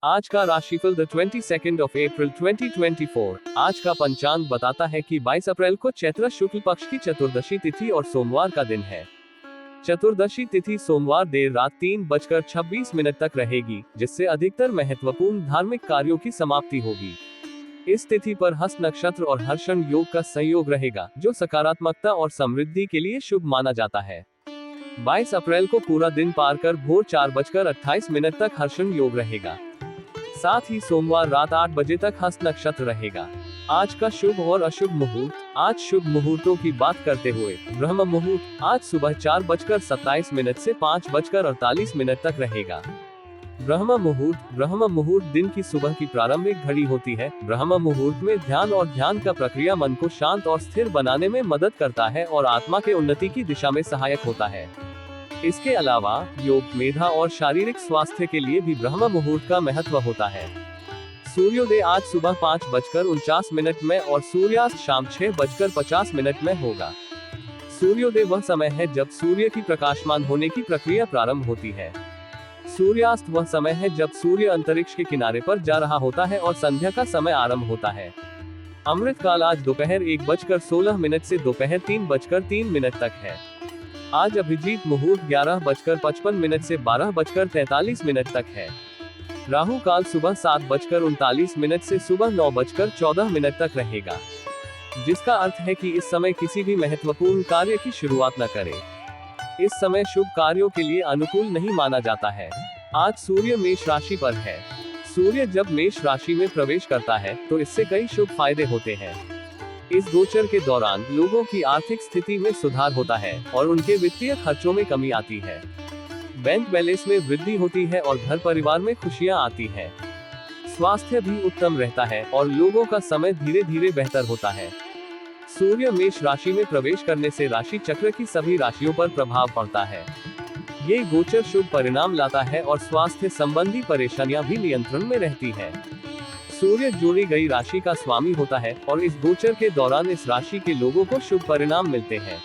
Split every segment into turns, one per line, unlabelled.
आज का राशिफल द 22 ऑफ अप्रैल 2024। आज का पंचांग बताता है कि 22 अप्रैल को चैत्र शुक्ल पक्ष की चतुर्दशी तिथि और सोमवार का दिन है। चतुर्दशी तिथि सोमवार देर रात 3:26 तक रहेगी, जिससे अधिकतर महत्वपूर्ण धार्मिक कार्यों की समाप्ति होगी। इस तिथि पर हस्त नक्षत्र और हर्षण योग का संयोग रहेगा, जो सकारात्मकता और समृद्धि के लिए शुभ माना जाता है। 22 अप्रैल को पूरा दिन पार कर भोर 4:28 तक हर्षण योग रहेगा। साथ ही सोमवार रात 8 बजे तक हस्त नक्षत्र रहेगा। आज का शुभ और अशुभ मुहूर्त। आज शुभ मुहूर्तों की बात करते हुए ब्रह्म मुहूर्त आज सुबह 4:27 से 5:48 तक रहेगा। ब्रह्म मुहूर्त दिन की सुबह की प्रारंभिक घड़ी होती है। ब्रह्म मुहूर्त में ध्यान और ध्यान का प्रक्रिया मन को शांत और स्थिर बनाने में मदद करता है और आत्मा के उन्नति की दिशा में सहायक होता है। इसके अलावा योग, मेधा और शारीरिक स्वास्थ्य के लिए भी ब्रह्म मुहूर्त का महत्व होता है। सूर्योदय आज सुबह 5:49 में और सूर्यास्त शाम 6:50 में होगा। सूर्योदय वह समय है जब सूर्य की प्रकाशमान होने की प्रक्रिया प्रारंभ होती है। सूर्यास्त वह समय है जब सूर्य अंतरिक्ष के किनारे पर जा रहा होता है और संध्या का समय आरंभ होता है। अमृत काल आज दोपहर 1:16 से दोपहर 3:03 तक है। आज अभिजीत मुहूर्त 11:55 से 12:43 तक है। राहु काल सुबह 7:39 से सुबह 9:14 तक रहेगा, जिसका अर्थ है कि इस समय किसी भी महत्वपूर्ण कार्य की शुरुआत न करें। इस समय शुभ कार्यों के लिए अनुकूल नहीं माना जाता है। आज सूर्य मेष राशि पर है। सूर्य जब मेष राशि में प्रवेश करता है तो इससे कई शुभ फायदे होते हैं। इस गोचर के दौरान लोगों की आर्थिक स्थिति में सुधार होता है और उनके वित्तीय खर्चों में कमी आती है। बैंक बैलेंस में वृद्धि होती है और घर परिवार में खुशियां आती हैं। स्वास्थ्य भी उत्तम रहता है और लोगों का समय धीरे धीरे बेहतर होता है। सूर्य मेष राशि में प्रवेश करने से राशि चक्र की सभी राशियों पर प्रभाव पड़ता है। ये गोचर शुभ परिणाम लाता है और स्वास्थ्य संबंधी परेशानियां भी नियंत्रण में रहती है। सूर्य जोड़ी गई राशि का स्वामी होता है और इस गोचर के दौरान इस राशि के लोगों को शुभ परिणाम मिलते हैं।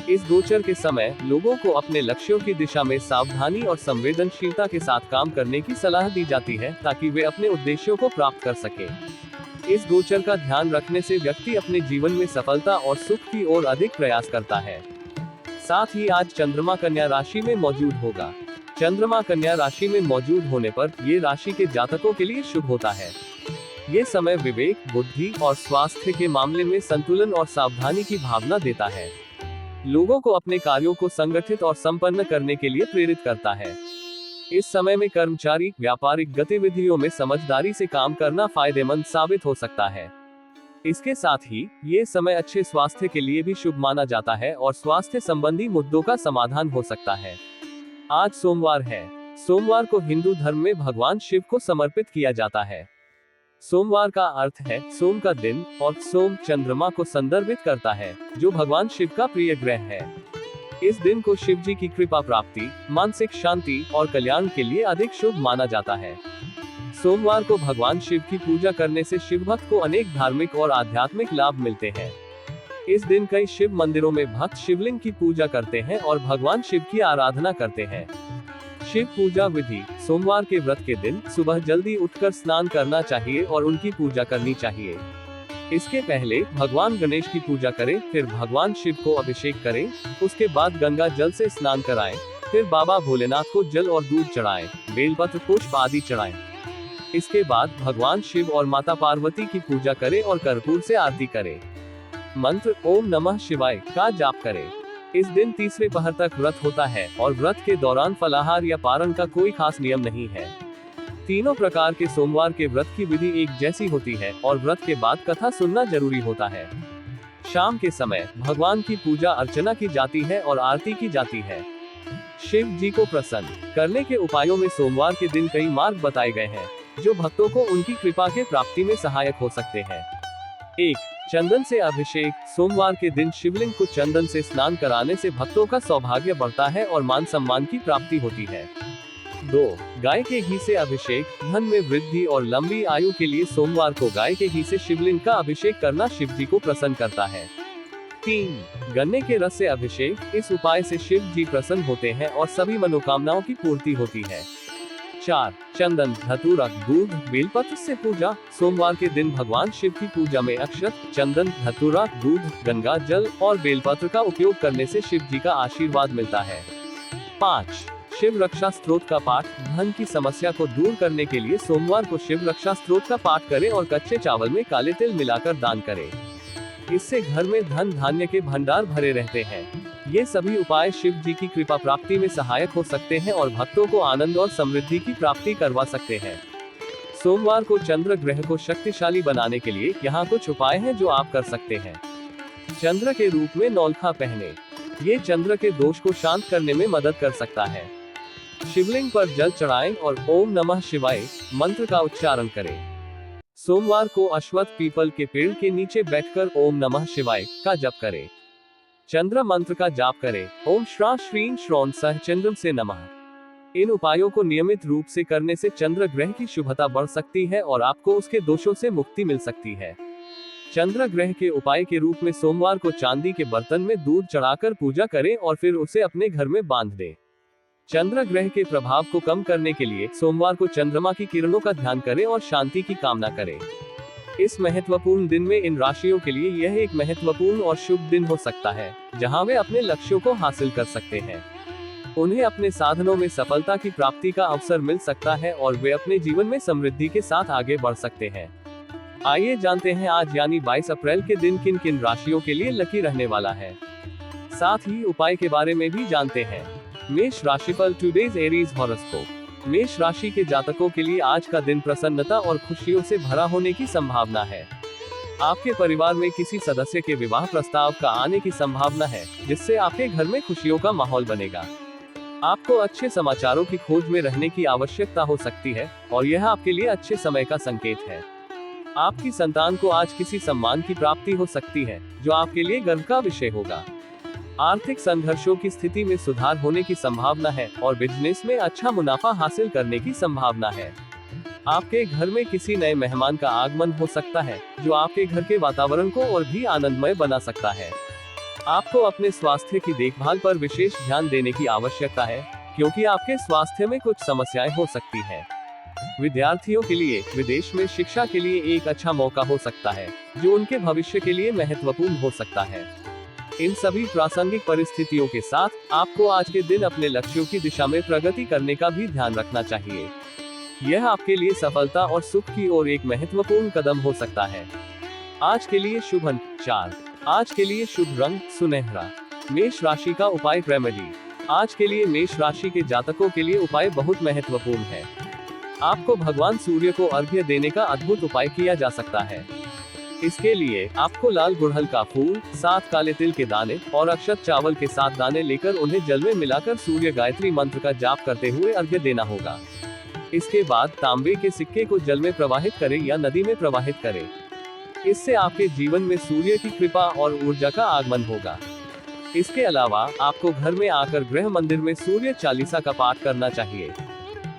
इस गोचर के समय लोगों को अपने लक्ष्यों की दिशा में सावधानी और संवेदनशीलता के साथ काम करने की सलाह दी जाती है, ताकि वे अपने उद्देश्यों को प्राप्त कर सके। इस गोचर का ध्यान रखने से व्यक्ति अपने जीवन में सफलता और सुख की ओर अधिक प्रयास करता है। साथ ही आज चंद्रमा कन्या राशि में मौजूद होगा। चंद्रमा कन्या राशि में मौजूद होने पर ये राशि के जातकों के लिए शुभ होता है। ये समय विवेक, बुद्धि और स्वास्थ्य के मामले में संतुलन और सावधानी की भावना देता है। लोगों को अपने कार्यों को संगठित और संपन्न करने के लिए प्रेरित करता है। इस समय में कर्मचारी व्यापारिक गतिविधियों में समझदारी से काम करना फायदेमंद साबित हो सकता है। इसके साथ ही ये समय अच्छे स्वास्थ्य के लिए भी शुभ माना जाता है और स्वास्थ्य संबंधी मुद्दों का समाधान हो सकता है। आज सोमवार है। सोमवार को हिंदू धर्म में भगवान शिव को समर्पित किया जाता है। सोमवार का अर्थ है सोम का दिन और सोम चंद्रमा को संदर्भित करता है, जो भगवान शिव का प्रिय ग्रह है। इस दिन को शिव जी की कृपा प्राप्ति, मानसिक शांति और कल्याण के लिए अधिक शुभ माना जाता है। सोमवार को भगवान शिव की पूजा करने से शिव भक्त को अनेक धार्मिक और आध्यात्मिक लाभ मिलते हैं। इस दिन कई शिव मंदिरों में भक्त शिवलिंग की पूजा करते हैं और भगवान शिव की आराधना करते हैं। शिव पूजा विधि। सोमवार के व्रत के दिन सुबह जल्दी उठकर स्नान करना चाहिए और उनकी पूजा करनी चाहिए। इसके पहले भगवान गणेश की पूजा करें, फिर भगवान शिव को अभिषेक करें, उसके बाद गंगा जल से स्नान कराएं, फिर बाबा भोलेनाथ को जल और दूध चढ़ाएं, बेलपत्र, पुष्प आदि चढ़ाएं। इसके बाद भगवान शिव और माता पार्वती की पूजा करें और कर्पूर से आरती करें। मंत्र ओम नमः शिवाय का जाप करें। इस दिन तीसरे पहर तक व्रत होता है और व्रत के दौरान फलाहार या पारण का कोई खास नियम नहीं है। तीनों प्रकार के सोमवार के व्रत की विधि एक जैसी होती है और व्रत के बाद कथा सुनना जरूरी होता है। शाम के समय भगवान की पूजा अर्चना की जाती है और आरती की जाती है। शिव जी को प्रसन्न करने के उपायों में सोमवार के दिन कई मार्ग बताए गए हैं, जो भक्तों को उनकी कृपा के प्राप्ति में सहायक हो सकते हैं। 1. चंदन से अभिषेक। सोमवार के दिन शिवलिंग को चंदन से स्नान कराने से भक्तों का सौभाग्य बढ़ता है और मान सम्मान की प्राप्ति होती है। 2. गाय के घी से अभिषेक। धन में वृद्धि और लंबी आयु के लिए सोमवार को गाय के घी से शिवलिंग का अभिषेक करना शिव जी को प्रसन्न करता है। 3. गन्ने के रस से अभिषेक। इस उपाय से शिव जी प्रसन्न होते हैं और सभी मनोकामनाओं की पूर्ति होती है। 4. चंदन, धतूरा, दूध, बेलपत्र से पूजा। सोमवार के दिन भगवान शिव की पूजा में अक्षत, चंदन, धतूरा, दूध, गंगा जल और बेलपत्र का उपयोग करने से शिव जी का आशीर्वाद मिलता है। 5. शिव रक्षा स्तोत्र का पाठ। धन की समस्या को दूर करने के लिए सोमवार को शिव रक्षा स्तोत्र का पाठ करें और कच्चे चावल में काले तिल मिलाकर दान करें। इससे घर में धन धान्य के भंडार भरे रहते हैं। ये सभी उपाय शिव जी की कृपा प्राप्ति में सहायक हो सकते हैं और भक्तों को आनंद और समृद्धि की प्राप्ति करवा सकते हैं। सोमवार को चंद्र ग्रह को शक्तिशाली बनाने के लिए यहाँ कुछ उपाय हैं जो आप कर सकते हैं। चंद्र के रूप में नौलखा पहने। ये चंद्र के दोष को शांत करने में मदद कर सकता है। शिवलिंग पर जल चढ़ाएं और ओम नमः शिवाय मंत्र का उच्चारण करें। सोमवार को अश्वत्थ पीपल के पेड़ के नीचे बैठकर ओम नमः शिवाय का जप करें। चंद्र मंत्र का जाप करें। ओम श्रा श्रीं श्रौण सह चंद्रम से नमः। इन उपायों को नियमित रूप से करने से चंद्र ग्रह की शुभता बढ़ सकती है और आपको उसके दोषों से मुक्ति मिल सकती है। चंद्र ग्रह के उपाय के रूप में सोमवार को चांदी के बर्तन में दूध चढ़ाकर पूजा करें और फिर उसे अपने घर में बांध दें। चंद्र ग्रह के प्रभाव को कम करने के लिए सोमवार को चंद्रमा की किरणों का ध्यान करें और शांति की कामना करें। इस महत्वपूर्ण दिन में इन राशियों के लिए यह एक महत्वपूर्ण और शुभ दिन हो सकता है, जहां वे अपने लक्ष्यों को हासिल कर सकते हैं। उन्हें अपने साधनों में सफलता की प्राप्ति का अवसर मिल सकता है और वे अपने जीवन में समृद्धि के साथ आगे बढ़ सकते हैं। आइए जानते हैं आज यानी 22 अप्रैल के दिन किन किन राशियों के लिए लकी रहने वाला है। साथ ही उपाय के बारे में भी जानते हैं। मेष राशिफल टुडेज एरीज हॉरोस्कोप। मेष राशि के जातकों के लिए आज का दिन प्रसन्नता और खुशियों से भरा होने की संभावना है। आपके परिवार में किसी सदस्य के विवाह प्रस्ताव का आने की संभावना है, जिससे आपके घर में खुशियों का माहौल बनेगा। आपको अच्छे समाचारों की खोज में रहने की आवश्यकता हो सकती है और यह आपके लिए अच्छे समय का संकेत है। आपकी संतान को आज किसी सम्मान की प्राप्ति हो सकती है, जो आपके लिए गर्व का विषय होगा। आर्थिक संघर्षों की स्थिति में सुधार होने की संभावना है और बिजनेस में अच्छा मुनाफा हासिल करने की संभावना है। आपके घर में किसी नए मेहमान का आगमन हो सकता है, जो आपके घर के वातावरण को और भी आनंदमय बना सकता है। आपको अपने स्वास्थ्य की देखभाल पर विशेष ध्यान देने की आवश्यकता है, क्योंकि आपके स्वास्थ्य में कुछ समस्याएं हो सकती हैं। विद्यार्थियों के लिए विदेश में शिक्षा के लिए एक अच्छा मौका हो सकता है, जो उनके भविष्य के लिए महत्वपूर्ण हो सकता है। इन सभी प्रासंगिक परिस्थितियों के साथ आपको आज के दिन अपने लक्ष्यों की दिशा में प्रगति करने का भी ध्यान रखना चाहिए। यह आपके लिए सफलता और सुख की ओर एक महत्वपूर्ण कदम हो सकता है। आज के लिए शुभ अंक 4। आज के लिए शुभ रंग सुनहरा। मेष राशि का उपाय रेमेडी। आज के लिए मेष राशि के जातकों के लिए उपाय बहुत महत्वपूर्ण है। आपको भगवान सूर्य को अर्घ्य देने का अद्भुत उपाय किया जा सकता है। इसके लिए आपको लाल गुड़हल का फूल, 7 काले तिल के दाने और अक्षत चावल के 7 दाने लेकर उन्हें जल में मिलाकर सूर्य गायत्री मंत्र का जाप करते हुए अर्घ्य देना होगा। इसके बाद तांबे के सिक्के को जल में प्रवाहित करें या नदी में प्रवाहित करें। इससे आपके जीवन में सूर्य की कृपा और ऊर्जा का आगमन होगा। इसके अलावा आपको घर में आकर गृह मंदिर में सूर्य चालीसा का पाठ करना चाहिए।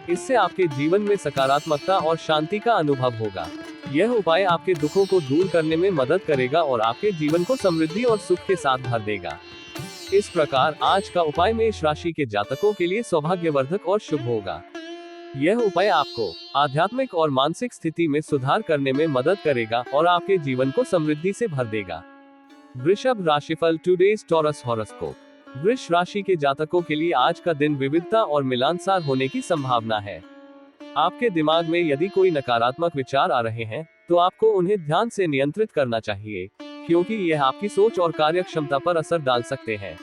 इससे आपके जीवन में सकारात्मकता और शांति का अनुभव होगा। यह उपाय आपके दुखों को दूर करने में मदद करेगा और आपके जीवन को समृद्धि और सुख के साथ भर देगा। इस प्रकार आज का उपाय मेष राशि के जातकों के लिए सौभाग्यवर्धक और शुभ होगा। यह उपाय आपको आध्यात्मिक और मानसिक स्थिति में सुधार करने में मदद करेगा और आपके जीवन को समृद्धि से भर देगा। वृषभ राशिफल टुडेज टॉरस हॉरोस्कोप। वृष राशि के जातकों के लिए आज का दिन विविधता और मिलानसार होने की संभावना है। आपके दिमाग में यदि कोई नकारात्मक विचार आ रहे हैं, तो आपको उन्हें ध्यान से नियंत्रित करना चाहिए, क्योंकि यह आपकी सोच और कार्यक्षमता पर असर डाल सकते हैं।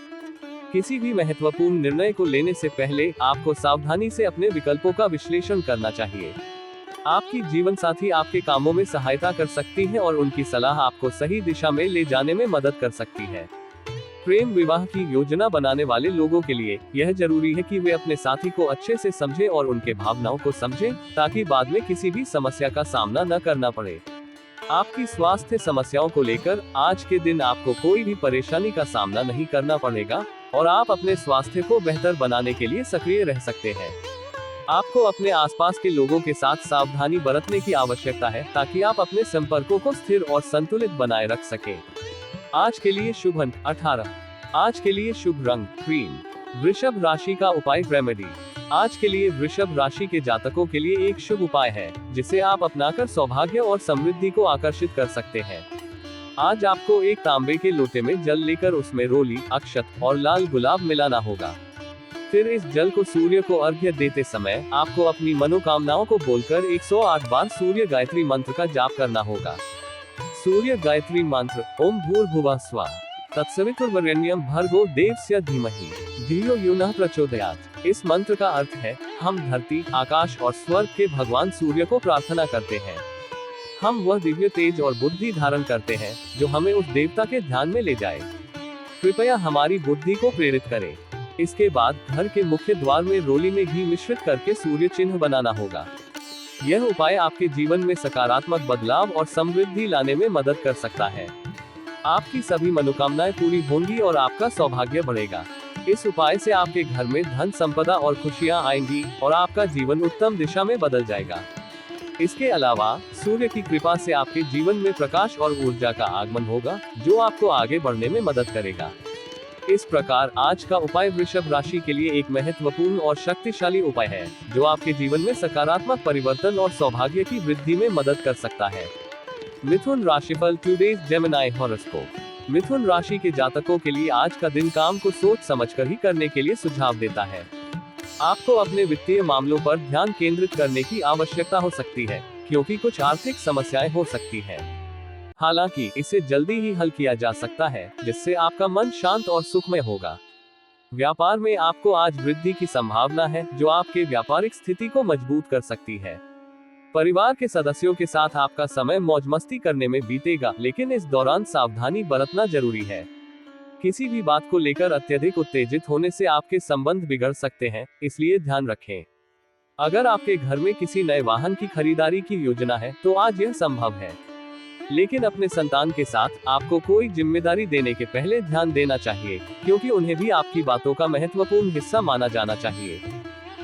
किसी भी महत्वपूर्ण निर्णय को लेने से पहले आपको सावधानी से अपने विकल्पों का विश्लेषण करना चाहिए। आपकी जीवन साथी आपके कामों में सहायता कर सकती है और उनकी सलाह आपको सही दिशा में ले जाने में मदद कर सकती है। प्रेम विवाह की योजना बनाने वाले लोगों के लिए यह जरूरी है कि वे अपने साथी को अच्छे से समझें और उनके भावनाओं को समझें, ताकि बाद में किसी भी समस्या का सामना न करना पड़े। आपकी स्वास्थ्य समस्याओं को लेकर आज के दिन आपको कोई भी परेशानी का सामना नहीं करना पड़ेगा और आप अपने स्वास्थ्य को बेहतर बनाने के लिए सक्रिय रह सकते हैं। आपको अपने आसपास के लोगों के साथ सावधानी बरतने की आवश्यकता है, ताकि आप अपने संपर्कों को स्थिर और संतुलित बनाए रख सकें। आज के लिए शुभ अंक 18। आज के लिए शुभ रंग क्रीम। वृषभ राशि का उपाय रेमेडी। आज के लिए वृषभ राशि के जातकों के लिए एक शुभ उपाय है, जिसे आप अपनाकर सौभाग्य और समृद्धि को आकर्षित कर सकते हैं। आज आपको एक तांबे के लोटे में जल लेकर उसमें रोली, अक्षत और लाल गुलाब मिलाना होगा। फिर इस जल को सूर्य को अर्घ्य देते समय आपको अपनी मनोकामनाओं को बोलकर 108 बार सूर्य गायत्री मंत्र का जाप करना होगा। सूर्य गायत्री मंत्र: ओम भूर्भुवः स्वः तत्सवितुर्वरेण्यं भर्गो देवस्य धीमहि धियो यो नः प्रचोदयात्। इस मंत्र का अर्थ है, हम धरती, आकाश और स्वर्ग के भगवान सूर्य को प्रार्थना करते हैं। हम वह दिव्य तेज और बुद्धि धारण करते हैं जो हमें उस देवता के ध्यान में ले जाए। कृपया हमारी बुद्धि को प्रेरित करें। इसके बाद घर के मुख्य द्वार में रोली में घी मिश्रित करके सूर्य चिन्ह बनाना होगा। यह उपाय आपके जीवन में सकारात्मक बदलाव और समृद्धि लाने में मदद कर सकता है। आपकी सभी मनोकामनाएं पूरी होंगी और आपका सौभाग्य बढ़ेगा। इस उपाय से आपके घर में धन संपदा और खुशियां आएंगी और आपका जीवन उत्तम दिशा में बदल जाएगा। इसके अलावा सूर्य की कृपा से आपके जीवन में प्रकाश और ऊर्जा का आगमन होगा, जो आपको आगे बढ़ने में मदद करेगा। इस प्रकार आज का उपाय वृषभ राशि के लिए एक महत्वपूर्ण और शक्तिशाली उपाय है, जो आपके जीवन में सकारात्मक परिवर्तन और सौभाग्य की वृद्धि में मदद कर सकता है। मिथुन राशिफल टुडेज जेमिनी हॉरोस्कोप। मिथुन राशि के जातकों के लिए आज का दिन काम को सोच समझकर ही करने के लिए सुझाव देता है। आपको अपने वित्तीय मामलों पर ध्यान केंद्रित करने की आवश्यकता हो सकती है, क्योंकि कुछ आर्थिक समस्याएं हो सकती हैं। हालांकि इसे जल्दी ही हल किया जा सकता है, जिससे आपका मन शांत और सुखमय होगा। व्यापार में आपको आज वृद्धि की संभावना है, जो आपके व्यापारिक स्थिति को मजबूत कर सकती है। परिवार के सदस्यों के साथ आपका समय मौज मस्ती करने में बीतेगा, लेकिन इस दौरान सावधानी बरतना जरूरी है। किसी भी बात को लेकर अत्यधिक उत्तेजित होने से आपके संबंध बिगड़ सकते हैं, इसलिए ध्यान रखें। अगर आपके घर में किसी नए वाहन की खरीदारी की योजना है, तो आज यह संभव है। लेकिन अपने संतान के साथ आपको कोई जिम्मेदारी देने के पहले ध्यान देना चाहिए, क्योंकि उन्हें भी आपकी बातों का महत्वपूर्ण हिस्सा माना जाना चाहिए।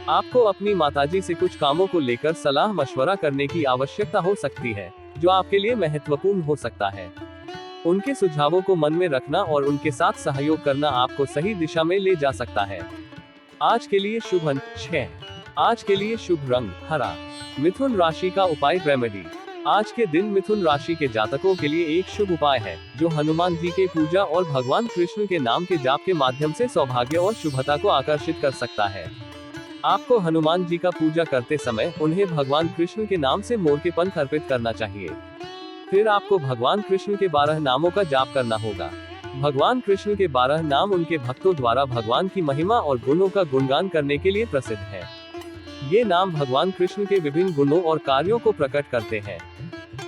आपको अपनी माताजी से कुछ कामों को लेकर सलाह मशवरा करने की आवश्यकता हो सकती है, जो आपके लिए महत्वपूर्ण हो सकता है। उनके सुझावों को मन में रखना और उनके साथ सहयोग करना आपको सही दिशा में ले जा सकता है। आज के लिए शुभ अंक 6। आज के लिए शुभ रंग हरा। मिथुन राशि का उपाय रेमेडी। आज के दिन मिथुन राशि के जातकों के लिए एक शुभ उपाय है, जो हनुमान जी के पूजा और भगवान कृष्ण के नाम के जाप के माध्यम से सौभाग्य और शुभता को आकर्षित कर सकता है। आपको हनुमान जी का पूजा करते समय उन्हें भगवान कृष्ण के नाम से मोर के पंख अर्पित करना चाहिए। फिर आपको भगवान कृष्ण के 12 नामों का जाप करना होगा। भगवान कृष्ण के 12 नाम उनके भक्तों द्वारा भगवान की महिमा और गुणों का गुणगान करने के लिए प्रसिद्ध है। ये नाम भगवान कृष्ण के विभिन्न गुणों और कार्यों को प्रकट करते हैं।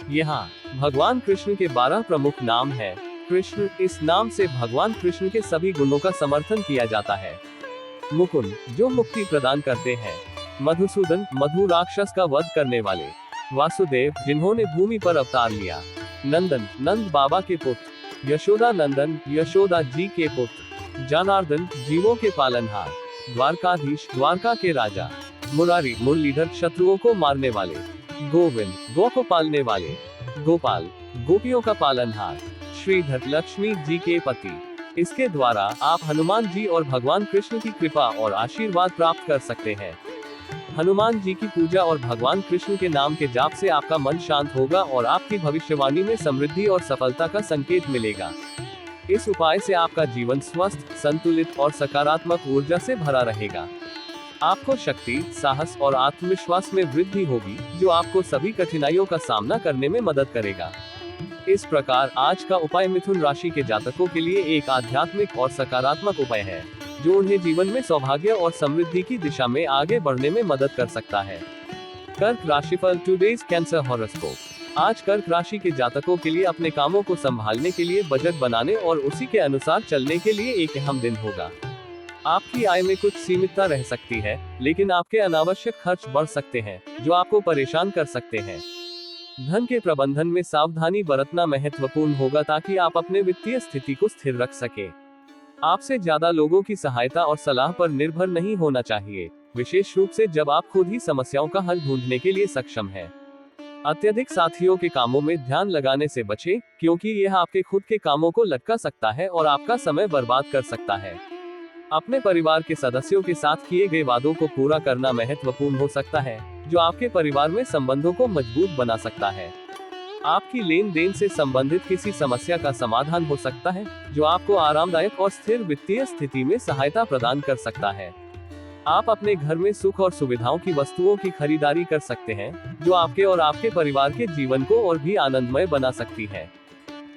यहाँ भगवान कृष्ण के 12 प्रमुख नाम हैं। कृष्ण, इस नाम से भगवान कृष्ण के सभी गुणों का समर्थन किया जाता है। मुकुंद, जो मुक्ति प्रदान करते हैं। मधुसूदन, मधु राक्षस का वध करने वाले। वासुदेव, जिन्होंने भूमि पर अवतार लिया। नंदन, नंद बाबा के पुत्र। यशोदा नंदन, यशोदा जी के पुत्र। जनार्दन, जीवों के पालनहार। द्वारकाधीश, द्वारका के राजा। मुरारी, मुरलीधर, शत्रुओं को मारने वाले। गोविंद, गौ को पालने वाले। गोपाल, गोपियों का पालनहार। श्रीधर, लक्ष्मी जी के पति। इसके द्वारा आप हनुमान जी और भगवान कृष्ण की कृपा और आशीर्वाद प्राप्त कर सकते हैं। हनुमान जी की पूजा और भगवान कृष्ण के नाम के जाप से आपका मन शांत होगा और आपकी भविष्यवाणी में समृद्धि और सफलता का संकेत मिलेगा। इस उपाय से आपका जीवन स्वस्थ, संतुलित और सकारात्मक ऊर्जा से भरा रहेगा। आपको शक्ति, साहस और आत्मविश्वास में वृद्धि होगी, जो आपको सभी कठिनाइयों का सामना करने में मदद करेगा। इस प्रकार आज का उपाय मिथुन राशि के जातकों के लिए एक आध्यात्मिक और सकारात्मक उपाय है, जो उन्हें जीवन में सौभाग्य और समृद्धि की दिशा में आगे बढ़ने में मदद कर सकता है। कर्क राशिफल टुडेज कैंसर हॉरोस्कोप। आज कर्क राशि के जातकों के लिए अपने कामों को संभालने के लिए बजट बनाने और उसी के अनुसार चलने के लिए एक अहम दिन होगा। आपकी आय में कुछ सीमितता रह सकती है, लेकिन आपके अनावश्यक खर्च बढ़ सकते हैं, जो आपको परेशान कर सकते हैं। धन के प्रबंधन में सावधानी बरतना महत्वपूर्ण होगा, ताकि आप अपने वित्तीय स्थिति को स्थिर रख सके। आपसे ज्यादा लोगों की सहायता और सलाह पर निर्भर नहीं होना चाहिए, विशेष रूप से जब आप खुद ही समस्याओं का हल ढूंढने के लिए सक्षम हैं। अत्यधिक साथियों के कामों में ध्यान लगाने से बचें, क्योंकि यह आपके खुद के कामों को लटका सकता है और आपका समय बर्बाद कर सकता है। अपने परिवार के सदस्यों के साथ किए गए वादों को पूरा करना महत्वपूर्ण हो सकता है, जो आपके परिवार में संबंधों को मजबूत बना सकता है। आपकी लेन देन से संबंधित किसी समस्या का समाधान हो सकता है, जो आपको आरामदायक और स्थिर वित्तीय स्थिति में सहायता प्रदान कर सकता है। आप अपने घर में सुख और सुविधाओं की वस्तुओं की खरीदारी कर सकते हैं, जो आपके और आपके परिवार के जीवन को और भी आनंदमय बना सकती है।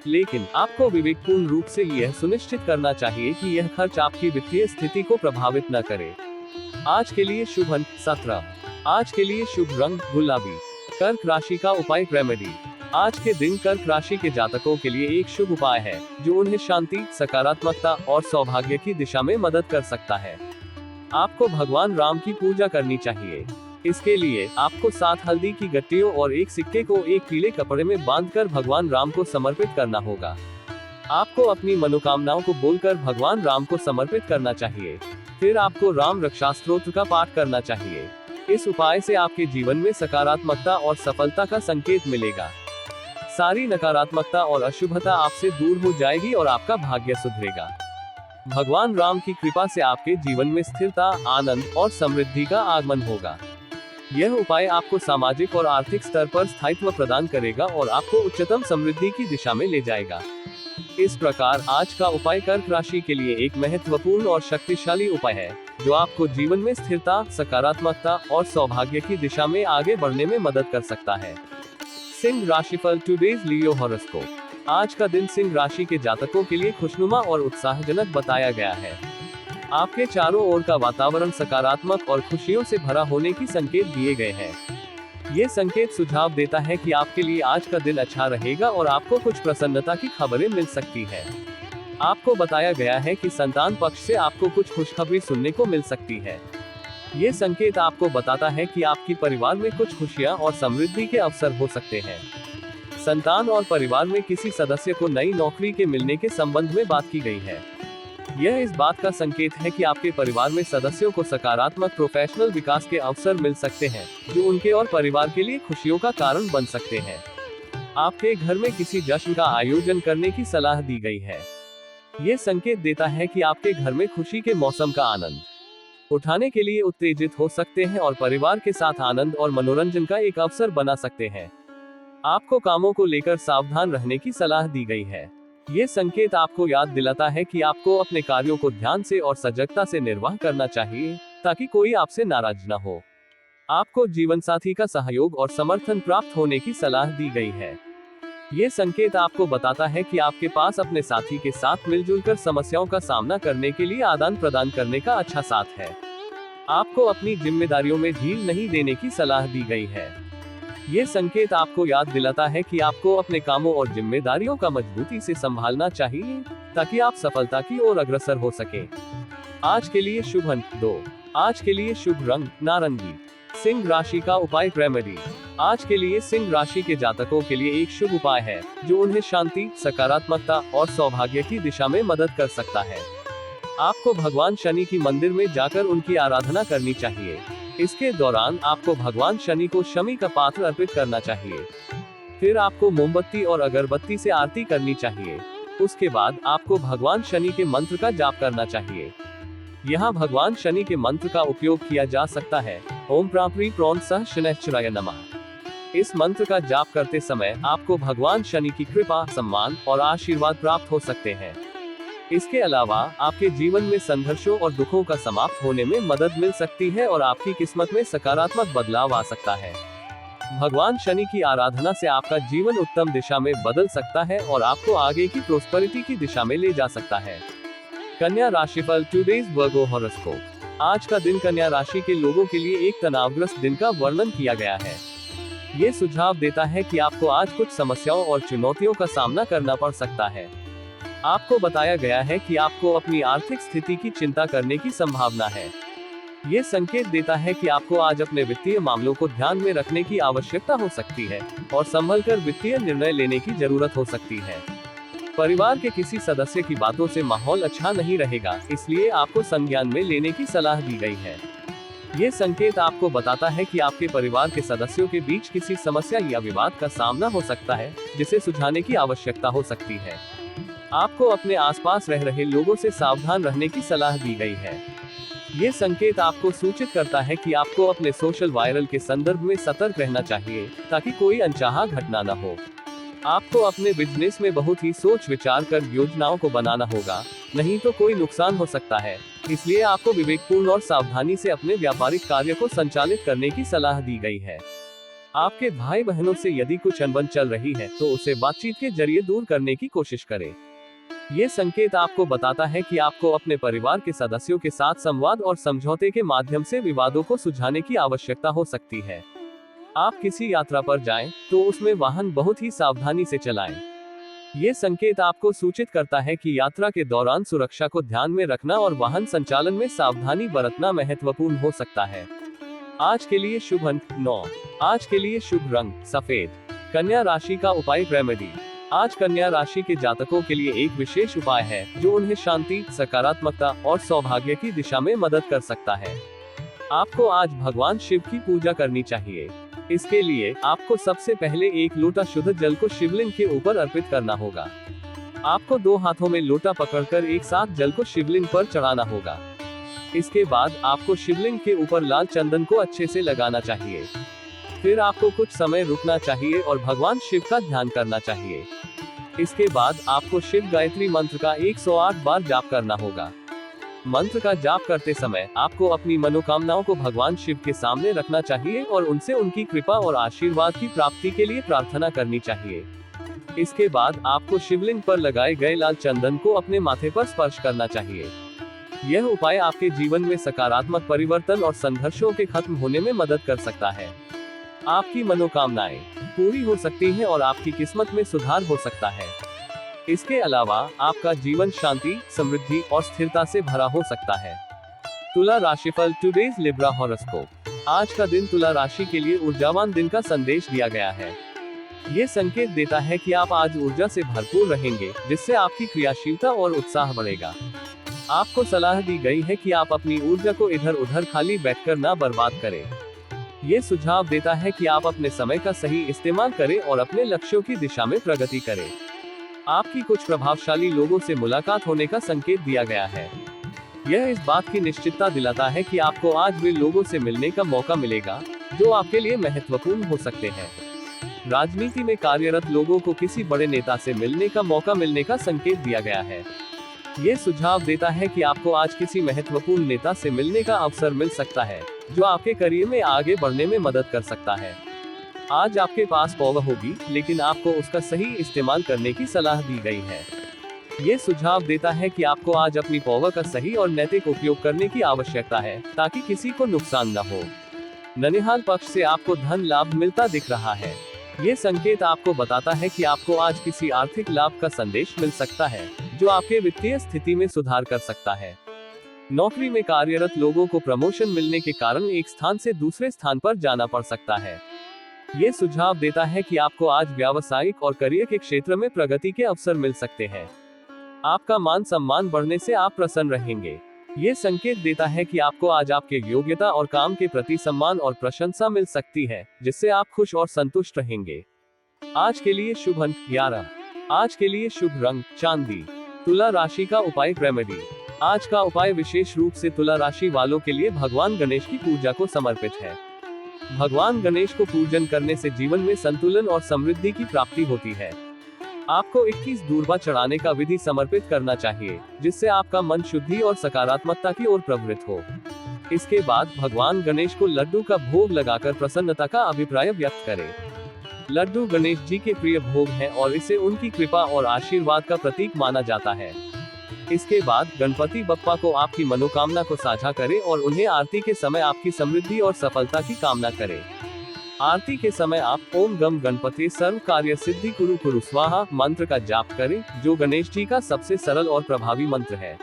लेकिन आपको विवेकपूर्ण रूप से यह सुनिश्चित करना चाहिए कि यह खर्च आपकी वित्तीय स्थिति को प्रभावित न करे। आज के लिए शुभ अंक 17। आज के लिए शुभ रंग गुलाबी। कर्क राशि का उपाय रेमेडी। आज के दिन कर्क राशि के जातकों के लिए एक शुभ उपाय है, जो उन्हें शांति, सकारात्मकता और सौभाग्य की दिशा में मदद कर सकता है। आपको भगवान राम की पूजा करनी चाहिए। इसके लिए आपको 7 हल्दी की गट्टियों और एक सिक्के को एक पीले कपड़े में बांधकर भगवान राम को समर्पित करना होगा। आपको अपनी मनोकामनाओं को बोलकर भगवान राम को समर्पित करना चाहिए। फिर आपको राम रक्षा स्तोत्र का पाठ करना चाहिए। इस उपाय से आपके जीवन में सकारात्मकता और सफलता का संकेत मिलेगा। सारी नकारात्मकता और अशुभता आपसे दूर हो जाएगी और आपका भाग्य सुधरेगा। भगवान राम की कृपा से आपके जीवन में स्थिरता, आनंद और समृद्धि का आगमन होगा। यह उपाय आपको सामाजिक और आर्थिक स्तर पर स्थायित्व प्रदान करेगा और आपको उच्चतम समृद्धि की दिशा में ले जाएगा। इस प्रकार आज का उपाय कर्क राशि के लिए एक महत्वपूर्ण और शक्तिशाली उपाय है, जो आपको जीवन में स्थिरता, सकारात्मकता और सौभाग्य की दिशा में आगे बढ़ने में मदद कर सकता है। सिंह राशिफल टुडेज लियो हॉरोस्कोप। आज का दिन सिंह राशि के जातकों के लिए खुशनुमा और उत्साहजनक बताया गया है। आपके चारों ओर का वातावरण सकारात्मक और खुशियों से भरा होने की संकेत दिए गए हैं। ये संकेत सुझाव देता है कि आपके लिए आज का दिन अच्छा रहेगा और आपको कुछ प्रसन्नता की खबरें मिल सकती है। आपको बताया गया है कि संतान पक्ष से आपको कुछ खुशखबरी सुनने को मिल सकती है। ये संकेत आपको बताता है कि आपकी परिवार में कुछ खुशियां और समृद्धि के अवसर हो सकते हैं। संतान और परिवार में किसी सदस्य को नई नौकरी के मिलने के संबंध में बात की गई है। यह इस बात का संकेत है कि आपके परिवार में सदस्यों को सकारात्मक प्रोफेशनल विकास के अवसर मिल सकते हैं, जो उनके और परिवार के लिए खुशियों का कारण बन सकते हैं। आपके घर में किसी जश्न का आयोजन करने की सलाह दी गई है। यह संकेत देता है कि आपके घर में खुशी के मौसम का आनंद उठाने के लिए उत्तेजित हो सकते हैं और परिवार के साथ आनंद और मनोरंजन का एक अवसर बना सकते हैं। आपको कामों को लेकर सावधान रहने की सलाह दी गई है। ये संकेत आपको याद दिलाता है कि आपको अपने कार्यों को ध्यान से और सजगता से निर्वाह करना चाहिए, ताकि कोई आपसे नाराज न हो। आपको जीवन साथी का सहयोग और समर्थन प्राप्त होने की सलाह दी गई है। ये संकेत आपको बताता है कि आपके पास अपने साथी के साथ मिलजुल कर समस्याओं का सामना करने के लिए आदान प्रदान करने का अच्छा साथ है। आपको अपनी जिम्मेदारियों में ढील नहीं देने की सलाह दी गई है। ये संकेत आपको याद दिलाता है कि आपको अपने कामों और जिम्मेदारियों का मजबूती से संभालना चाहिए, ताकि आप सफलता की ओर अग्रसर हो सके। आज के लिए शुभ अंक 2। आज के लिए शुभ रंग नारंगी। सिंह राशि का उपाय रेमेडी। आज के लिए सिंह राशि के जातकों के लिए एक शुभ उपाय है, जो उन्हें शांति, सकारात्मकता और सौभाग्य की दिशा में मदद कर सकता है। आपको भगवान शनि की मंदिर में जाकर उनकी आराधना करनी चाहिए। इसके दौरान आपको भगवान शनि को शमी का पात्र अर्पित करना चाहिए। फिर आपको मोमबत्ती और अगरबत्ती से आरती करनी चाहिए। उसके बाद आपको भगवान शनि के मंत्र का जाप करना चाहिए। यहाँ भगवान शनि के मंत्र का उपयोग किया जा सकता है। ओम प्राप्री प्रोन सह शनैश्चराय नमः। इस मंत्र का जाप करते समय आपको भगवान शनि की कृपा, सम्मान और आशीर्वाद प्राप्त हो सकते हैं। इसके अलावा आपके जीवन में संघर्षों और दुखों का समाप्त होने में मदद मिल सकती है और आपकी किस्मत में सकारात्मक बदलाव आ सकता है। भगवान शनि की आराधना से आपका जीवन उत्तम दिशा में बदल सकता है और आपको आगे की प्रोस्पेरिटी की दिशा में ले जा सकता है। कन्या राशिफल टुडेज वर्गो हॉरोस्कोप। आज का दिन कन्या राशि के लोगों के लिए एक तनावग्रस्त दिन का वर्णन किया गया है। ये सुझाव देता है कि आपको आज कुछ समस्याओं और चुनौतियों का सामना करना पड़ सकता है। आपको बताया गया है कि आपको अपनी आर्थिक स्थिति की चिंता करने की संभावना है। ये संकेत देता है कि आपको आज अपने वित्तीय मामलों को ध्यान में रखने की आवश्यकता हो सकती है और संभलकर वित्तीय निर्णय लेने की जरूरत हो सकती है। परिवार के किसी सदस्य की बातों से माहौल अच्छा नहीं रहेगा, इसलिए आपको संज्ञान में लेने की सलाह दी गई है। ये संकेत आपको बताता है कि आपके परिवार के सदस्यों के बीच किसी समस्या या विवाद का सामना हो सकता है, जिसे सुलझाने की आवश्यकता हो सकती है। आपको अपने आसपास रह रहे लोगों से सावधान रहने की सलाह दी गई है। ये संकेत आपको सूचित करता है कि आपको अपने सोशल वायरल के संदर्भ में सतर्क रहना चाहिए, ताकि कोई अनचाहा घटना न हो। आपको अपने बिजनेस में बहुत ही सोच विचार कर योजनाओं को बनाना होगा, नहीं तो कोई नुकसान हो सकता है। इसलिए आपको विवेकपूर्ण और सावधानी से अपने व्यापारिक कार्य को संचालित करने की सलाह दी गई है। आपके भाई बहनों से यदि कुछ अनबन चल रही है तो उसे बातचीत के जरिए दूर करने की कोशिश करें। ये संकेत आपको बताता है कि आपको अपने परिवार के सदस्यों के साथ संवाद और समझौते के माध्यम से विवादों को सुलझाने की आवश्यकता हो सकती है। आप किसी यात्रा पर जाएं, तो उसमें वाहन बहुत ही सावधानी से चलाएं। ये संकेत आपको सूचित करता है कि यात्रा के दौरान सुरक्षा को ध्यान में रखना और वाहन संचालन में सावधानी बरतना महत्वपूर्ण हो सकता है। आज के लिए शुभ अंक 9। आज के लिए शुभ रंग सफेद। कन्या राशि का उपाय रेमेडी। आज कन्या राशि के जातकों के लिए एक विशेष उपाय है जो उन्हें शांति, सकारात्मकता और सौभाग्य की दिशा में मदद कर सकता है। आपको आज भगवान शिव की पूजा करनी चाहिए। इसके लिए आपको सबसे पहले एक लोटा शुद्ध जल को शिवलिंग के ऊपर अर्पित करना होगा। आपको 2 हाथों में लोटा पकड़कर एक साथ जल को शिवलिंग पर चढ़ाना होगा। इसके बाद आपको शिवलिंग के ऊपर लाल चंदन को अच्छे से लगाना चाहिए। फिर आपको कुछ समय रुकना चाहिए और भगवान शिव का ध्यान करना चाहिए। इसके बाद आपको शिव गायत्री मंत्र का 108 बार जाप करना होगा। मंत्र का जाप करते समय आपको अपनी मनोकामनाओं को भगवान शिव के सामने रखना चाहिए और उनसे उनकी कृपा और आशीर्वाद की प्राप्ति के लिए प्रार्थना करनी चाहिए। इसके बाद आपको शिवलिंग पर लगाए गए लाल चंदन को अपने माथे पर स्पर्श करना चाहिए। यह उपाय आपके जीवन में सकारात्मक परिवर्तन और संघर्षों के खत्म होने में मदद कर सकता है। आपकी मनोकामनाएं पूरी हो सकती हैं और आपकी किस्मत में सुधार हो सकता है। इसके अलावा आपका जीवन शांति, समृद्धि और स्थिरता से भरा हो सकता है। तुला राशिफल टुडेज लिब्रा हॉरोस्कोप। आज का दिन तुला राशि के लिए ऊर्जावान दिन का संदेश दिया गया है। ये संकेत देता है कि आप आज ऊर्जा से भरपूर रहेंगे, जिससे आपकी क्रियाशीलता और उत्साह बढ़ेगा। आपको सलाह दी गई है कि आप अपनी ऊर्जा को इधर उधर खाली बैठकर ना बर्बाद करें। ये सुझाव देता है कि आप अपने समय का सही इस्तेमाल करें और अपने लक्ष्यों की दिशा में प्रगति करें। आपकी कुछ प्रभावशाली लोगों से मुलाकात होने का संकेत दिया गया है। यह इस बात की निश्चितता दिलाता है कि आपको आज वे लोगों से मिलने का मौका मिलेगा जो आपके लिए महत्वपूर्ण हो सकते हैं। राजनीति में कार्यरत लोगों को किसी बड़े नेता से मिलने का मौका मिलने का संकेत दिया गया है। ये सुझाव देता है कि आपको आज किसी महत्वपूर्ण नेता से मिलने का अवसर मिल सकता है, जो आपके करियर में आगे बढ़ने में मदद कर सकता है। आज आपके पास पावर होगी, लेकिन आपको उसका सही इस्तेमाल करने की सलाह दी गई है। ये सुझाव देता है कि आपको आज अपनी पावर का सही और नैतिक उपयोग करने की आवश्यकता है, ताकि किसी को नुकसान न हो। ननिहाल पक्ष से आपको धन लाभ मिलता दिख रहा है। ये संकेत आपको बताता है कि आपको आज किसी आर्थिक लाभ का संदेश मिल सकता है, जो आपके वित्तीय स्थिति में सुधार कर सकता है। नौकरी में कार्यरत लोगों को प्रमोशन मिलने के कारण एक स्थान से दूसरे स्थान पर जाना पड़ सकता है। ये सुझाव देता है कि आपको आज व्यावसायिक और करियर के क्षेत्र में प्रगति के अवसर मिल सकते हैं। आपका मान सम्मान बढ़ने से आप प्रसन्न रहेंगे। ये संकेत देता है कि आपको आज आपके योग्यता और काम के प्रति सम्मान और प्रशंसा मिल सकती है, जिससे आप खुश और संतुष्ट रहेंगे। आज के लिए शुभ अंक 11। आज के लिए शुभ रंग चांदी। तुला राशि का उपाय रेमेडी। आज का उपाय विशेष रूप से तुला राशि वालों के लिए भगवान गणेश की पूजा को समर्पित है। भगवान गणेश को पूजन करने से जीवन में संतुलन और समृद्धि की प्राप्ति होती है। आपको 21 दूर्वा चढ़ाने का विधि समर्पित करना चाहिए, जिससे आपका मन शुद्धि और सकारात्मकता की ओर प्रवृत्त हो। इसके बाद भगवान गणेश को लड्डू का भोग लगाकर प्रसन्नता का अभिप्राय व्यक्त करें। लड्डू गणेश जी के प्रिय भोग हैं और इसे उनकी कृपा और आशीर्वाद का प्रतीक माना जाता है। इसके बाद गणपति बप्पा को आपकी मनोकामना को साझा करें और उन्हें आरती के समय आपकी समृद्धि और सफलता की कामना करें। आरती के समय आप ओम गम गणपति सर्व कार्य सिद्धि कुरु कुरु स्वाहा मंत्र का जाप करें, जो गणेश जी का सबसे सरल और प्रभावी मंत्र है।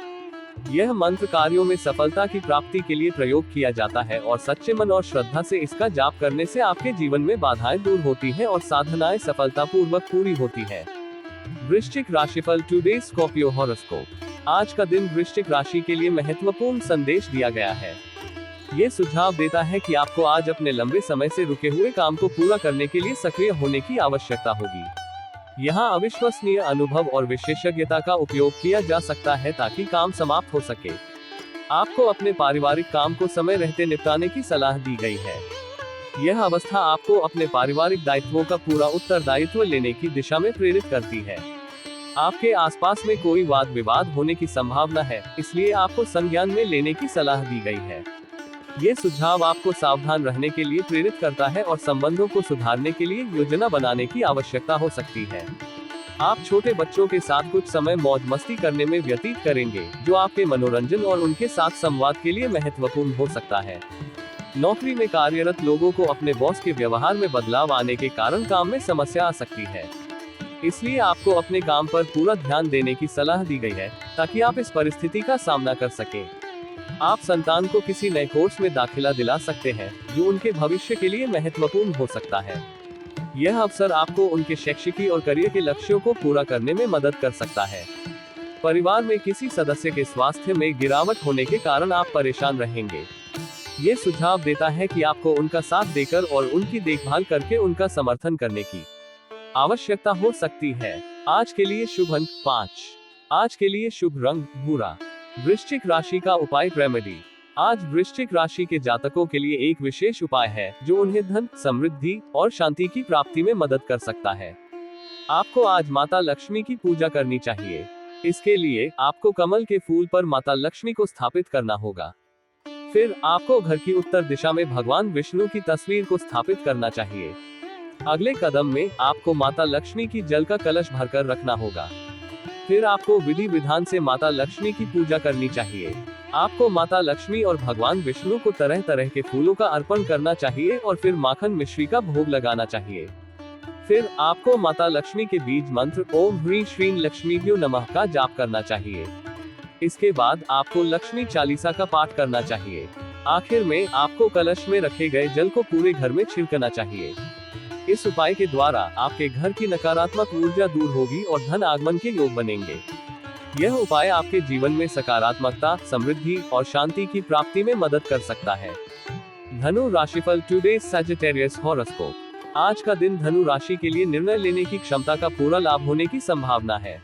यह मंत्र कार्यों में सफलता की प्राप्ति के लिए प्रयोग किया जाता है और सच्चे मन और श्रद्धा से इसका जाप करने से आपके जीवन में बाधाएं दूर होती हैं और साधनाएं सफलतापूर्वक पूरी होती हैं। वृश्चिक राशिफल टुडे स्कॉर्पियो हॉरोस्कोप। आज का दिन वृश्चिक राशि के लिए महत्वपूर्ण संदेश दिया गया है। ये सुझाव देता है कि आपको आज अपने लंबे समय से रुके हुए काम को पूरा करने के लिए सक्रिय होने की आवश्यकता होगी। यहाँ अविश्वसनीय अनुभव और विशेषज्ञता का उपयोग किया जा सकता है ताकि काम समाप्त हो सके। आपको अपने पारिवारिक काम को समय रहते निपटाने की सलाह दी गई है। यह अवस्था आपको अपने पारिवारिक दायित्वों का पूरा उत्तरदायित्व लेने की दिशा में प्रेरित करती है। आपके आसपास में कोई वाद विवाद होने की संभावना है, इसलिए आपको संज्ञान में लेने की सलाह दी गई है। ये सुझाव आपको सावधान रहने के लिए प्रेरित करता है और संबंधों को सुधारने के लिए योजना बनाने की आवश्यकता हो सकती है। आप छोटे बच्चों के साथ कुछ समय मौज मस्ती करने में व्यतीत करेंगे, जो आपके मनोरंजन और उनके साथ संवाद के लिए महत्वपूर्ण हो सकता है। नौकरी में कार्यरत लोगों को अपने बॉस के व्यवहार में बदलाव आने के कारण काम में समस्या आ सकती है, इसलिए आपको अपने काम पर पूरा ध्यान देने की सलाह दी गई है ताकि आप इस परिस्थिति का सामना कर सकें। आप संतान को किसी नए कोर्स में दाखिला दिला सकते हैं, जो उनके भविष्य के लिए महत्वपूर्ण हो सकता है। यह अवसर आपको उनके शैक्षिकी और करियर के लक्ष्यों को पूरा करने में मदद कर सकता है। परिवार में किसी सदस्य के स्वास्थ्य में गिरावट होने के कारण आप परेशान रहेंगे। ये सुझाव देता है कि आपको उनका साथ देकर और उनकी देखभाल करके उनका समर्थन करने की आवश्यकता हो सकती है। आज के लिए शुभ अंक 5। आज के लिए शुभ रंग भूरा। वृश्चिक राशि का उपाय रेमेडी। आज वृश्चिक राशि के जातकों के लिए एक विशेष उपाय है जो उन्हें धन, समृद्धि और शांति की प्राप्ति में मदद कर सकता है। आपको आज माता लक्ष्मी की पूजा करनी चाहिए। इसके लिए आपको कमल के फूल पर माता लक्ष्मी को स्थापित करना होगा। फिर आपको घर की उत्तर दिशा में भगवान विष्णु की तस्वीर को स्थापित करना चाहिए। अगले कदम में आपको माता लक्ष्मी की जल का कलश भरकर रखना होगा। फिर आपको विधि विधान से माता लक्ष्मी की पूजा करनी चाहिए। आपको माता लक्ष्मी और भगवान विष्णु को तरह तरह के फूलों का अर्पण करना चाहिए और फिर माखन मिश्री का भोग लगाना चाहिए। फिर आपको माता लक्ष्मी के बीज मंत्र ओम ह्रीं श्रीं लक्ष्मीभ्यो नमः का जाप करना चाहिए। इसके बाद आपको लक्ष्मी चालीसा का पाठ करना चाहिए। आखिर में आपको कलश में रखे गए जल को पूरे घर में छिड़कना चाहिए। इस उपाय के द्वारा आपके घर की नकारात्मक ऊर्जा दूर होगी और धन आगमन के योग बनेंगे। यह उपाय आपके जीवन में सकारात्मकता, समृद्धि और शांति की प्राप्ति में मदद कर सकता है। धनु राशिफल टुडे सैजिटेरियस हॉरोस्कोप। आज का दिन धनु राशि के लिए निर्णय लेने की क्षमता का पूरा लाभ होने की संभावना है।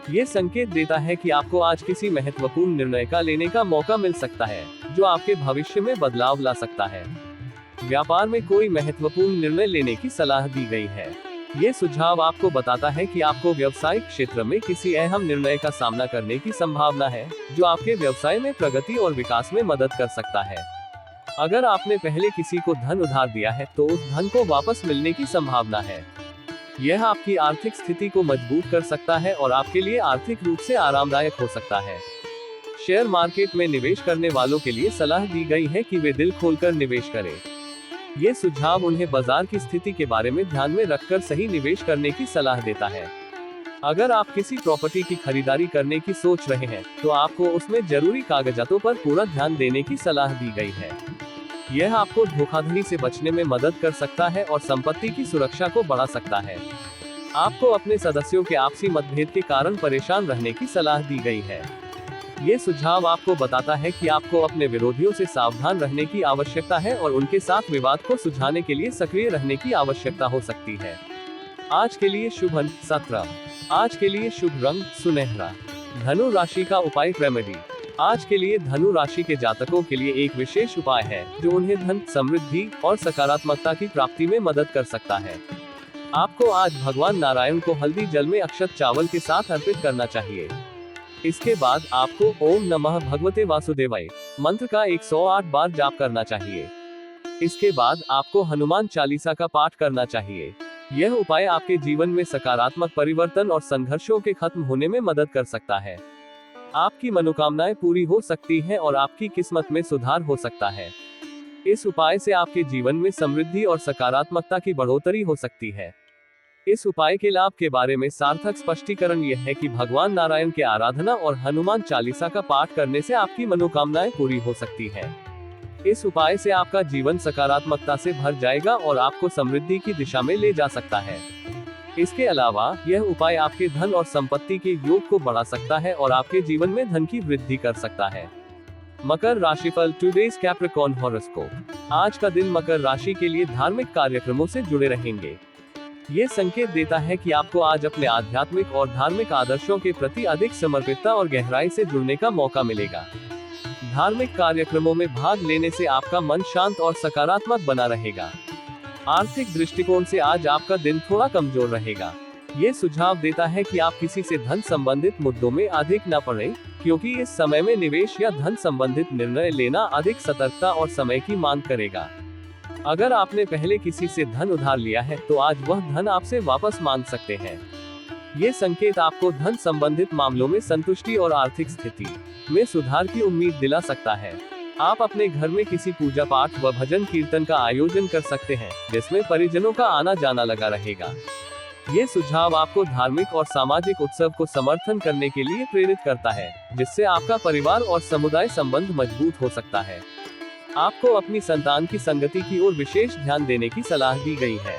ये संकेत देता है कि आपको आज किसी महत्वपूर्ण निर्णय का लेने का मौका मिल सकता है, जो आपके भविष्य में बदलाव ला सकता है। व्यापार में कोई महत्वपूर्ण निर्णय लेने की सलाह दी गई है। ये सुझाव आपको बताता है कि आपको व्यवसायिक क्षेत्र में किसी अहम निर्णय का सामना करने की संभावना है, जो आपके व्यवसाय में प्रगति और विकास में मदद कर सकता है। अगर आपने पहले किसी को धन उधार दिया है, तो उस धन को वापस मिलने की संभावना है। यह आपकी आर्थिक स्थिति को मजबूत कर सकता है और आपके लिए आर्थिक रूप से आरामदायक हो सकता है। शेयर मार्केट में निवेश करने वालों के लिए सलाह दी गई है कि वे दिल खोलकर निवेश करें। ये सुझाव उन्हें बाजार की स्थिति के बारे में ध्यान में रखकर सही निवेश करने की सलाह देता है। अगर आप किसी प्रॉपर्टी की खरीदारी करने की सोच रहे हैं, तो आपको उसमें जरूरी कागजातों पर पूरा ध्यान देने की सलाह दी गई है। यह आपको धोखाधड़ी से बचने में मदद कर सकता है और संपत्ति की सुरक्षा को बढ़ा सकता है। आपको अपने सदस्यों के आपसी मतभेद के कारण परेशान रहने की सलाह दी गई है। ये सुझाव आपको बताता है कि आपको अपने विरोधियों से सावधान रहने की आवश्यकता है और उनके साथ विवाद को सुलझाने के लिए सक्रिय रहने की आवश्यकता हो सकती है। आज के लिए शुभ अंक 17। आज के लिए शुभ रंग सुनहरा। धनु राशि का उपाय रेमेडी। आज के लिए धनु राशि के जातकों के लिए एक विशेष उपाय है जो उन्हें धन, समृद्धि और सकारात्मकता की प्राप्ति में मदद कर सकता है। आपको आज भगवान नारायण को हल्दी जल में अक्षत चावल के साथ अर्पित करना चाहिए। इसके बाद आपको ओम नमः भगवते वासुदेवाय मंत्र का 108 बार जाप करना चाहिए। इसके बाद आपको हनुमान चालीसा का पाठ करना चाहिए। यह उपाय आपके जीवन में सकारात्मक परिवर्तन और संघर्षों के खत्म होने में मदद कर सकता है। आपकी मनोकामनाएं पूरी हो सकती हैं और आपकी किस्मत में सुधार हो सकता है। इस उपाय से आपके जीवन में समृद्धि और सकारात्मकता की बढ़ोतरी हो सकती है। इस उपाय के लाभ के बारे में सार्थक स्पष्टीकरण यह है कि भगवान नारायण के आराधना और हनुमान चालीसा का पाठ करने से आपकी मनोकामनाएं पूरी हो सकती हैं। इस उपाय से आपका जीवन सकारात्मकता से भर जाएगा और आपको समृद्धि की दिशा में ले जा सकता है। इसके अलावा यह उपाय आपके धन और संपत्ति के योग को बढ़ा सकता है और आपके जीवन में धन की वृद्धि कर सकता है। मकर राशिफल टुडेज कैप्रिकॉर्न हॉरोस्कोप। आज का दिन मकर राशि के लिए धार्मिक कार्यक्रमों से जुड़े रहेंगे। ये संकेत देता है कि आपको आज अपने आध्यात्मिक और धार्मिक आदर्शों के प्रति अधिक समर्पितता और गहराई से जुड़ने का मौका मिलेगा। धार्मिक कार्यक्रमों में भाग लेने से आपका मन शांत और सकारात्मक बना रहेगा। आर्थिक दृष्टिकोण से आज आपका दिन थोड़ा कमजोर रहेगा। ये सुझाव देता है कि आप किसी से धन संबंधित मुद्दों में अधिक न पड़ें, क्योंकि इस समय में निवेश या धन संबंधित निर्णय लेना अधिक सतर्कता और समय की मांग करेगा। अगर आपने पहले किसी से धन उधार लिया है तो आज वह धन आपसे वापस मांग सकते हैं। ये संकेत आपको धन संबंधित मामलों में संतुष्टि और आर्थिक स्थिति में सुधार की उम्मीद दिला सकता है। आप अपने घर में किसी पूजा पाठ व भजन कीर्तन का आयोजन कर सकते हैं, जिसमें परिजनों का आना जाना लगा रहेगा। ये सुझाव आपको धार्मिक और सामाजिक उत्सव को समर्थन करने के लिए प्रेरित करता है, जिससे आपका परिवार और समुदाय संबंध मजबूत हो सकता है। आपको अपनी संतान की संगति की ओर विशेष ध्यान देने की सलाह दी गई है।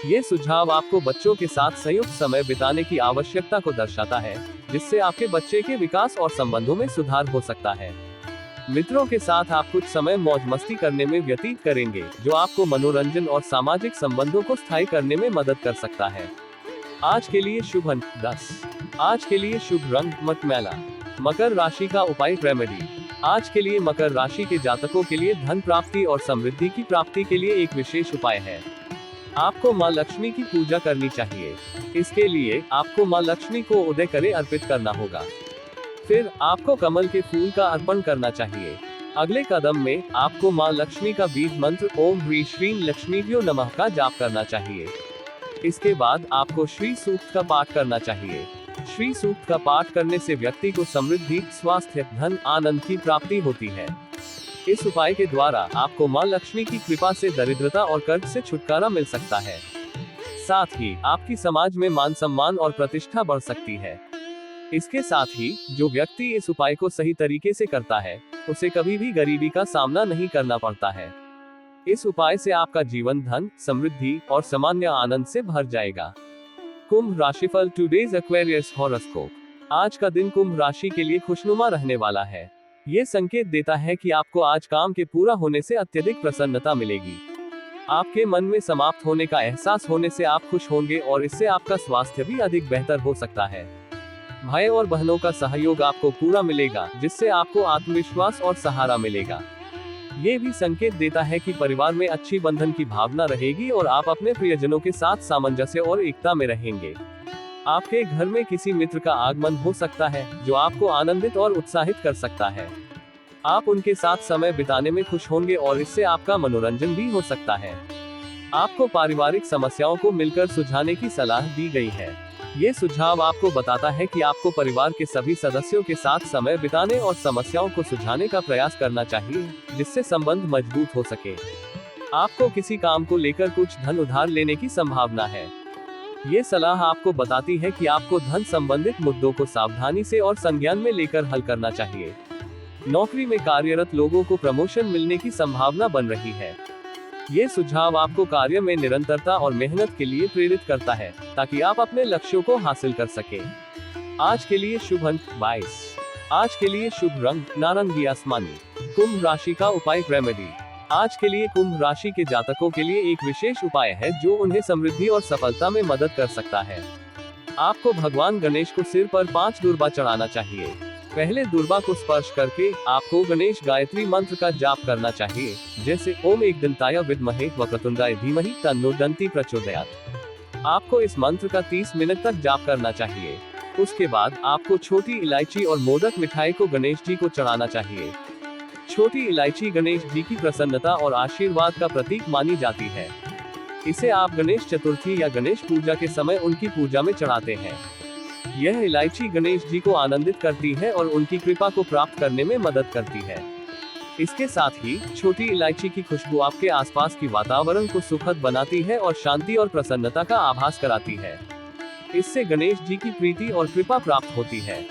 ये सुझाव आपको बच्चों के साथ संयुक्त समय बिताने की आवश्यकता को दर्शाता है, जिससे आपके बच्चे के विकास और संबंधों में सुधार हो सकता है। मित्रों के साथ आप कुछ समय मौज मस्ती करने में व्यतीत करेंगे, जो आपको मनोरंजन और सामाजिक संबंधों को स्थायी करने में मदद कर सकता है। आज के लिए शुभ अंक 10। आज के लिए शुभ रंग मटमैला। मकर राशि का उपाय रेमेडी। आज के लिए मकर राशि के जातकों के लिए धन प्राप्ति और समृद्धि की प्राप्ति के लिए एक विशेष उपाय है। आपको माँ लक्ष्मी की पूजा करनी चाहिए। इसके लिए आपको माँ लक्ष्मी को उदय करे अर्पित करना होगा। फिर आपको कमल के फूल का अर्पण करना चाहिए। अगले कदम में आपको माँ लक्ष्मी का बीज मंत्र ओम ह्रीं श्रीं लक्ष्मीभ्यो नमः का जाप करना चाहिए। इसके बाद आपको श्री सूक्त का पाठ करना चाहिए। श्री सूक्त का पाठ करने से व्यक्ति को समृद्धि, स्वास्थ्य, धन, आनंद की प्राप्ति होती है। इस उपाय के द्वारा आपको माँ लक्ष्मी की कृपा से दरिद्रता और कर्ज से छुटकारा मिल सकता है। साथ ही आपकी समाज में मान सम्मान और प्रतिष्ठा बढ़ सकती है। इसके साथ ही जो व्यक्ति इस उपाय को सही तरीके से करता है, उसे कभी भी गरीबी का सामना नहीं करना पड़ता है। इस उपाय से आपका जीवन धन, समृद्धि और सामान्य आनंद से भर जाएगा। कुंभ राशिफल टुडेज एक्वेरियस हॉरोस्कोप। आज का दिन कुंभ राशि के लिए खुशनुमा रहने वाला है। ये संकेत देता है कि आपको आज काम के पूरा होने से अत्यधिक प्रसन्नता मिलेगी। आपके मन में समाप्त होने का एहसास होने से आप खुश होंगे और इससे आपका स्वास्थ्य भी अधिक बेहतर हो सकता है। भाई और बहनों का सहयोग आपको पूरा मिलेगा, जिससे आपको आत्मविश्वास और सहारा मिलेगा। ये भी संकेत देता है कि परिवार में अच्छी बंधन की भावना रहेगी और आप अपने प्रियजनों के साथ सामंजस्य और एकता में रहेंगे। आपके घर में किसी मित्र का आगमन हो सकता है, जो आपको आनंदित और उत्साहित कर सकता है। आप उनके साथ समय बिताने में खुश होंगे और इससे आपका मनोरंजन भी हो सकता है। आपको पारिवारिक समस्याओं को मिलकर सुलझाने की सलाह दी गई है। ये सुझाव आपको बताता है कि आपको परिवार के सभी सदस्यों के साथ समय बिताने और समस्याओं को सुलझाने का प्रयास करना चाहिए, जिससे संबंध मजबूत हो सके। आपको किसी काम को लेकर कुछ धन उधार लेने की संभावना है। ये सलाह आपको बताती है कि आपको धन संबंधित मुद्दों को सावधानी से और संज्ञान में लेकर हल करना चाहिए। नौकरी में कार्यरत लोगों को प्रमोशन मिलने की संभावना बन रही है। ये सुझाव आपको कार्य में निरंतरता और मेहनत के लिए प्रेरित करता है, ताकि आप अपने लक्ष्यों को हासिल कर सके। आज के लिए शुभ अंक 22। आज के लिए शुभ रंग नारंगी आसमानी। कुंभ राशि का उपाय रेमेडी। आज के लिए कुंभ राशि के जातकों के लिए एक विशेष उपाय है, जो उन्हें समृद्धि और सफलता में मदद कर सकता है। आपको भगवान गणेश को सिर पर 5 दुर्बा चढ़ाना चाहिए। पहले दुर्बा को स्पर्श करके आपको गणेश गायत्री मंत्र का जाप करना चाहिए, जैसे ओम एकदंताय विद्महे वक्रतुंडाय धीमहि तन्नो दंती प्रचोदयात्। आपको इस मंत्र का 30 मिनट तक जाप करना चाहिए। उसके बाद आपको छोटी इलायची और मोदक मिठाई को गणेश जी को चढ़ाना चाहिए। छोटी इलायची गणेश जी की प्रसन्नता और आशीर्वाद का प्रतीक मानी जाती है। इसे आप गणेश चतुर्थी या गणेश पूजा के समय उनकी पूजा में चढ़ाते हैं। यह इलायची गणेश जी को आनंदित करती है और उनकी कृपा को प्राप्त करने में मदद करती है। इसके साथ ही छोटी इलायची की खुशबू आपके आसपास की वातावरण को सुखद बनाती है और शांति और प्रसन्नता का आभास कराती है। इससे गणेश जी की प्रीति और कृपा प्राप्त होती है।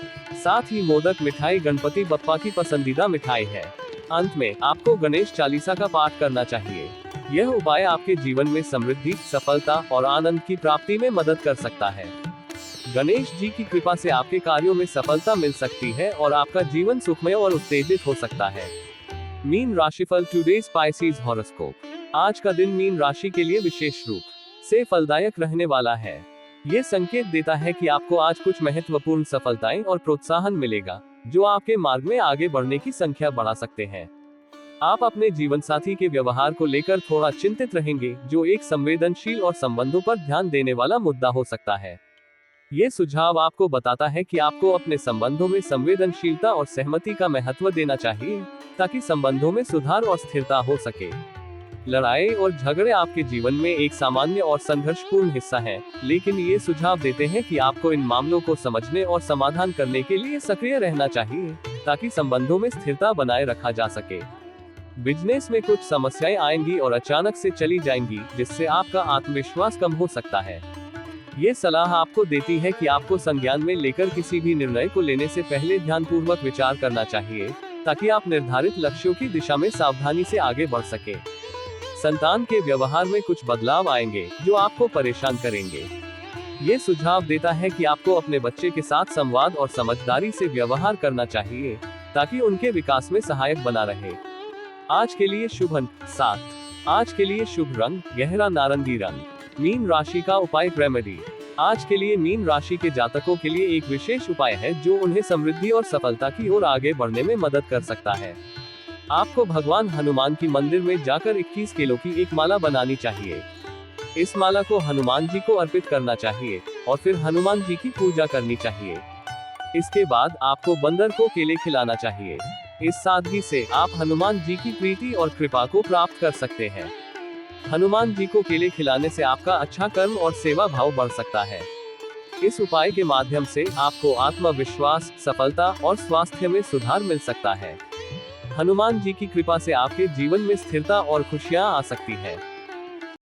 साथ ही मोदक मिठाई गणपति बप्पा की पसंदीदा मिठाई है। अंत में आपको गणेश चालीसा का पाठ करना चाहिए। यह उपाय आपके जीवन में समृद्धि, सफलता और आनंद की प्राप्ति में मदद कर सकता है। गणेश जी की कृपा से आपके कार्यों में सफलता मिल सकती है और आपका जीवन सुखमय और उत्तेजित हो सकता है। मीन राशिफल टुडेज स्पाइसीज हॉरोस्कोप। आज का दिन मीन राशि के लिए विशेष रूप से फलदायक रहने वाला है। ये संकेत देता है कि आपको आज कुछ महत्वपूर्ण सफलताएं और प्रोत्साहन मिलेगा, जो आपके मार्ग में आगे बढ़ने की संख्या बढ़ा सकते हैं। आप अपने जीवन साथी के व्यवहार को लेकर थोड़ा चिंतित रहेंगे, जो एक संवेदनशील और संबंधों पर ध्यान देने वाला मुद्दा हो सकता है। ये सुझाव आपको बताता है कि आपको अपने संबंधों में संवेदनशीलता और सहमति का महत्व देना चाहिए, ताकि संबंधों में सुधार और स्थिरता हो सके। लड़ाई और झगड़े आपके जीवन में एक सामान्य और संघर्षपूर्ण हिस्सा है, लेकिन ये सुझाव देते हैं कि आपको इन मामलों को समझने और समाधान करने के लिए सक्रिय रहना चाहिए, ताकि संबंधों में स्थिरता बनाए रखा जा सके। बिजनेस में कुछ समस्याएं आएंगी और अचानक से चली जाएंगी, जिससे आपका आत्मविश्वास कम हो सकता है। ये सलाह आपको देती है कि आपको संज्ञान में लेकर किसी भी निर्णय को लेने से पहले ध्यानपूर्वक विचार करना चाहिए, ताकि आप निर्धारित लक्ष्यों की दिशा में सावधानी से आगे बढ़ सके। संतान के व्यवहार में कुछ बदलाव आएंगे, जो आपको परेशान करेंगे। ये सुझाव देता है कि आपको अपने बच्चे के साथ संवाद और समझदारी से व्यवहार करना चाहिए, ताकि उनके विकास में सहायक बना रहे। आज के लिए शुभ अंक 7। आज के लिए शुभ रंग गहरा नारंगी रंग। मीन राशि का उपाय रेमेडी। आज के लिए मीन राशि के जातकों के लिए एक विशेष उपाय है, जो उन्हें समृद्धि और सफलता की ओर आगे बढ़ने में मदद कर सकता है। आपको भगवान हनुमान की मंदिर में जाकर 21 किलो की एक माला बनानी चाहिए। इस माला को हनुमान जी को अर्पित करना चाहिए और फिर हनुमान जी की पूजा करनी चाहिए। इसके बाद आपको बंदर को केले खिलाना चाहिए। इस सादगी से आप हनुमान जी की प्रीति और कृपा को प्राप्त कर सकते हैं। हनुमान जी को केले खिलाने से आपका अच्छा कर्म और सेवा भाव बढ़ सकता है। इस उपाय के माध्यम से आपको आत्मविश्वास, सफलता और स्वास्थ्य में सुधार मिल सकता है। हनुमान जी की कृपा से आपके जीवन में स्थिरता और खुशियां आ सकती है।